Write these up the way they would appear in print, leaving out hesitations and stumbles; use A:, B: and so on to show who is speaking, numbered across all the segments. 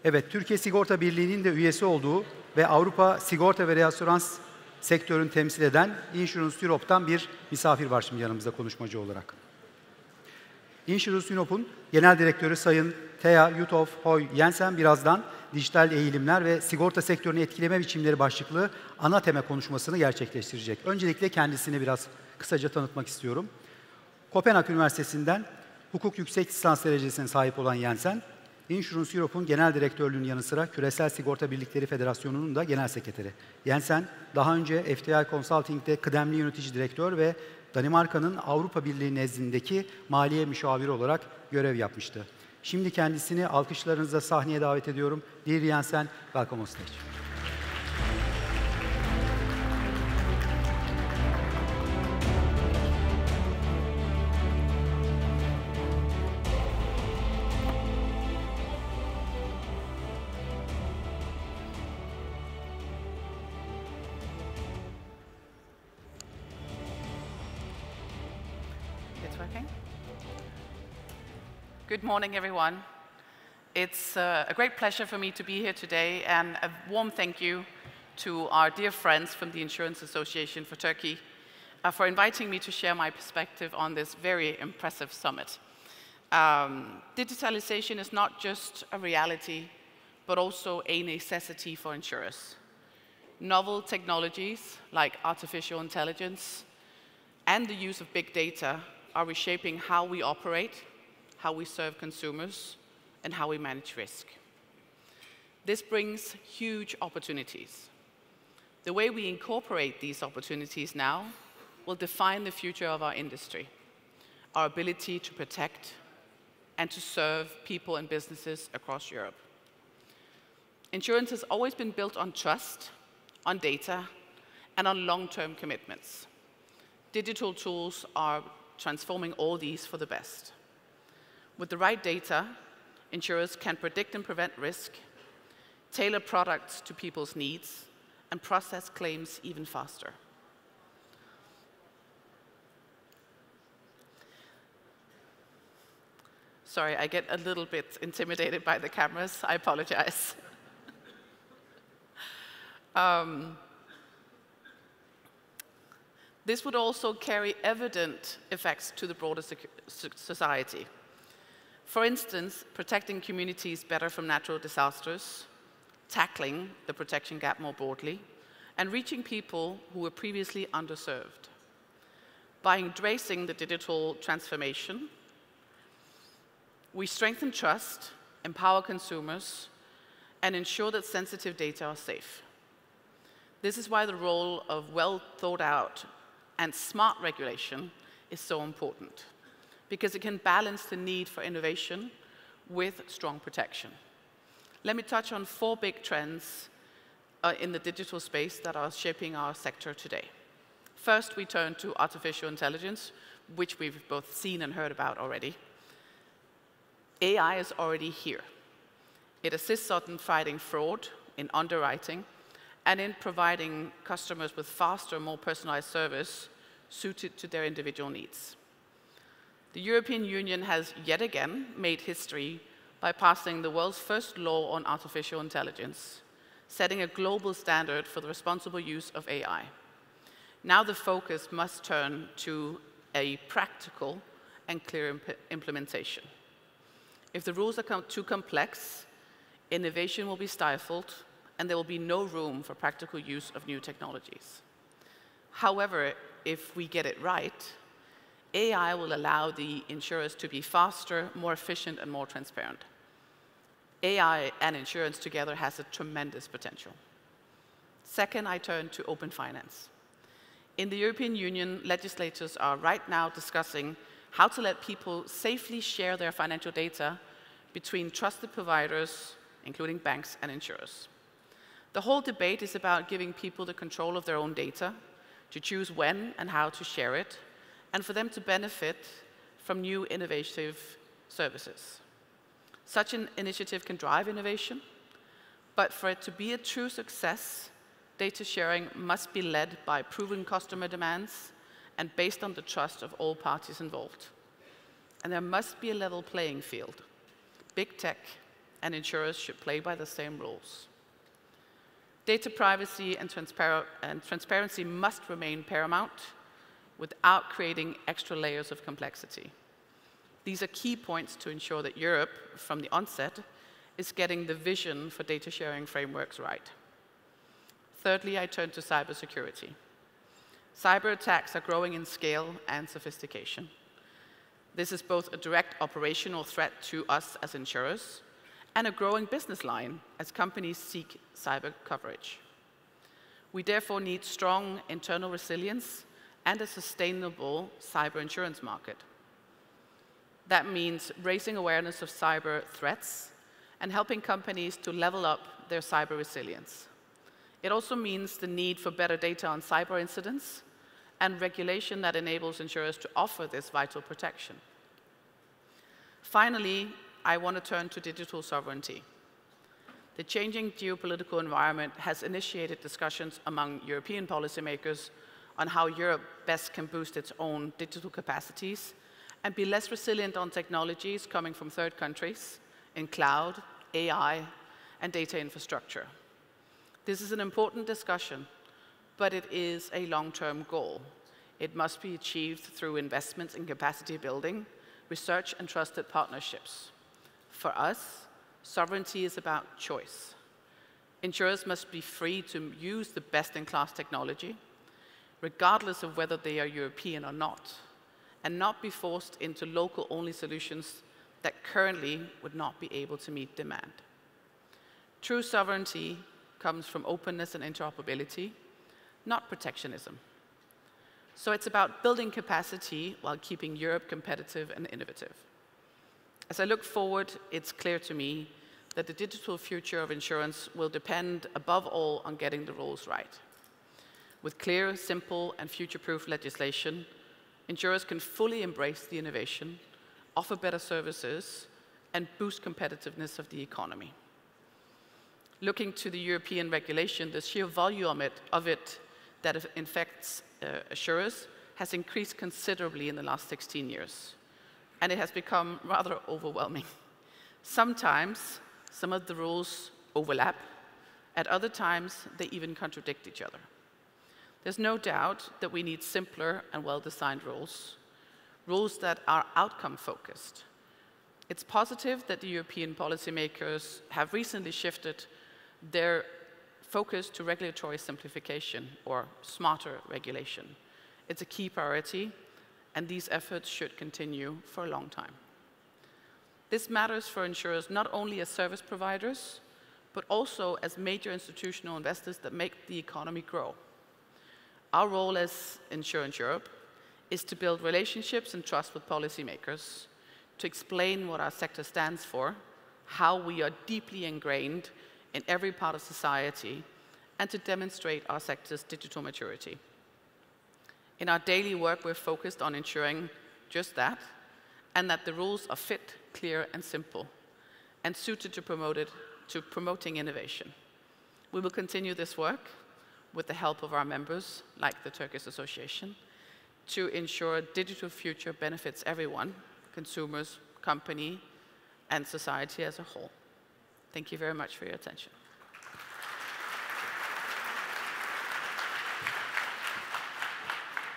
A: Evet, Türkiye Sigorta Birliği'nin de üyesi olduğu ve Avrupa Sigorta ve Reasürans sektörünü temsil eden Insurance Europe'dan bir misafir var şimdi yanımızda konuşmacı olarak. Insurance Europe'un Genel Direktörü Sayın Thea Yutof Hoy Jensen birazdan Dijital Eğilimler ve Sigorta Sektörünü Etkileme Biçimleri başlıklı ana tema konuşmasını gerçekleştirecek. Öncelikle kendisini biraz kısaca tanıtmak istiyorum. Kopenhag Üniversitesi'nden hukuk yüksek lisans derecesine sahip olan Jensen, Insurance Europe'un genel direktörlüğünün yanı sıra Küresel Sigorta Birlikleri Federasyonu'nun da genel sekreteri. Jensen, daha önce FTI Consulting'de kıdemli yönetici direktör ve Danimarka'nın Avrupa Birliği nezdindeki maliye müşaviri olarak görev yapmıştı. Şimdi kendisini alkışlarınızla sahneye davet ediyorum. Dear Jensen, welcome on stage.
B: Good morning, everyone. It's a great pleasure for me to be here today, and a warm thank you to our dear friends from the Insurance Association for Turkey for inviting me to share my perspective on this very impressive summit. Digitalization is not just a reality, but also a necessity for insurers. Novel technologies like artificial intelligence and the use of big data are reshaping how we operate, how we serve consumers, and how we manage risk. This brings huge opportunities. The way we incorporate these opportunities now will define the future of our industry, our ability to protect and to serve people and businesses across Europe. Insurance has always been built on trust, on data, and on long-term commitments. Digital tools are transforming all these for the best. With the right data, insurers can predict and prevent risk, tailor products to people's needs, and process claims even faster. Sorry, I get a little bit intimidated by the cameras. I apologize. This would also carry evident effects to the broader society. For instance, protecting communities better from natural disasters, tackling the protection gap more broadly, and reaching people who were previously underserved. By embracing the digital transformation, we strengthen trust, empower consumers, and ensure that sensitive data are safe. This is why the role of well-thought-out and smart regulation is so important, because it can balance the need for innovation with strong protection. Let me touch on 4 big trends in the digital space that are shaping our sector today. First, we turn to artificial intelligence, which we've both seen and heard about already. AI is already here. It assists in fighting fraud, in underwriting, and in providing customers with faster, more personalized service suited to their individual needs. The European Union has yet again made history by passing the world's first law on artificial intelligence, setting a global standard for the responsible use of AI. Now the focus must turn to a practical and clear implementation. If the rules are too complex, innovation will be stifled, and there will be no room for practical use of new technologies. However, if we get it right, AI will allow the insurers to be faster, more efficient, and more transparent. AI and insurance together has a tremendous potential. Second, I turn to open finance. In the European Union, legislators are right now discussing how to let people safely share their financial data between trusted providers, including banks and insurers. The whole debate is about giving people the control of their own data, to choose when and how to share it, and for them to benefit from new innovative services. Such an initiative can drive innovation, but for it to be a true success, data sharing must be led by proven customer demands and based on the trust of all parties involved. And there must be a level playing field. Big tech, and insurers should play by the same rules. Data privacy and transparency must remain paramount without creating extra layers of complexity. These are key points to ensure that Europe, from the onset, is getting the vision for data sharing frameworks right. Thirdly, I turn to cybersecurity. Cyber attacks are growing in scale and sophistication. This is both a direct operational threat to us as insurers and a growing business line as companies seek cyber coverage. We therefore need strong internal resilience and a sustainable cyber insurance market. That means raising awareness of cyber threats and helping companies to level up their cyber resilience. It also means the need for better data on cyber incidents and regulation that enables insurers to offer this vital protection. Finally, I want to turn to digital sovereignty. The changing geopolitical environment has initiated discussions among European policymakers on how Europe best can boost its own digital capacities and be less resilient on technologies coming from third countries in cloud, AI, and data infrastructure. This is an important discussion, but it is a long-term goal. It must be achieved through investments in capacity building, research, and trusted partnerships. For us, sovereignty is about choice. Insurers must be free to use the best-in-class technology, regardless of whether they are European or not, and not be forced into local-only solutions that currently would not be able to meet demand. True sovereignty comes from openness and interoperability, not protectionism. So it's about building capacity while keeping Europe competitive and innovative. As I look forward, it's clear to me that the digital future of insurance will depend above all on getting the rules right. With clear, simple, and future-proof legislation, insurers can fully embrace the innovation, offer better services, and boost competitiveness of the economy. Looking to the European regulation, the sheer volume of it that affects insurers has increased considerably in the last 16 years, and it has become rather overwhelming. Sometimes, some of the rules overlap. At other times, they even contradict each other. There's no doubt that we need simpler and well-designed rules, rules that are outcome-focused. It's positive that the European policymakers have recently shifted their focus to regulatory simplification or smarter regulation. It's a key priority, and these efforts should continue for a long time. This matters for insurers not only as service providers, but also as major institutional investors that make the economy grow. Our role as Insurance Europe is to build relationships and trust with policymakers, to explain what our sector stands for, how we are deeply ingrained in every part of society, and to demonstrate our sector's digital maturity. In our daily work, we're focused on ensuring just that, and that the rules are fit, clear, and simple, and suited to promoting innovation. We will continue this work with the help of our members, like the Turkish Association, to ensure a digital future benefits everyone, consumers, company, and society as a whole. Thank you very much for your attention.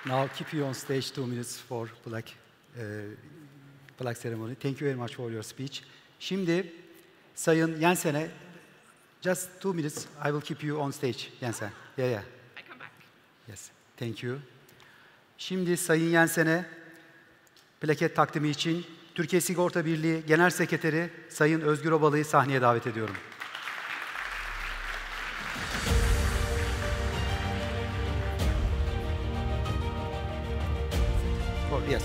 A: Now I'll keep you on stage 2 minutes for plaque ceremony. Thank you very much for your speech. Şimdi Sayın Jensen'e, just 2 minutes, I will keep you on stage, Jensen. Yeah.
B: I come back.
A: Yes, thank you. Şimdi Sayın Jensen'e plaket takdimi için Türkiye Sigorta Birliği Genel Sekreteri Sayın Özgür Obalı'yı sahneye davet ediyorum. Yes.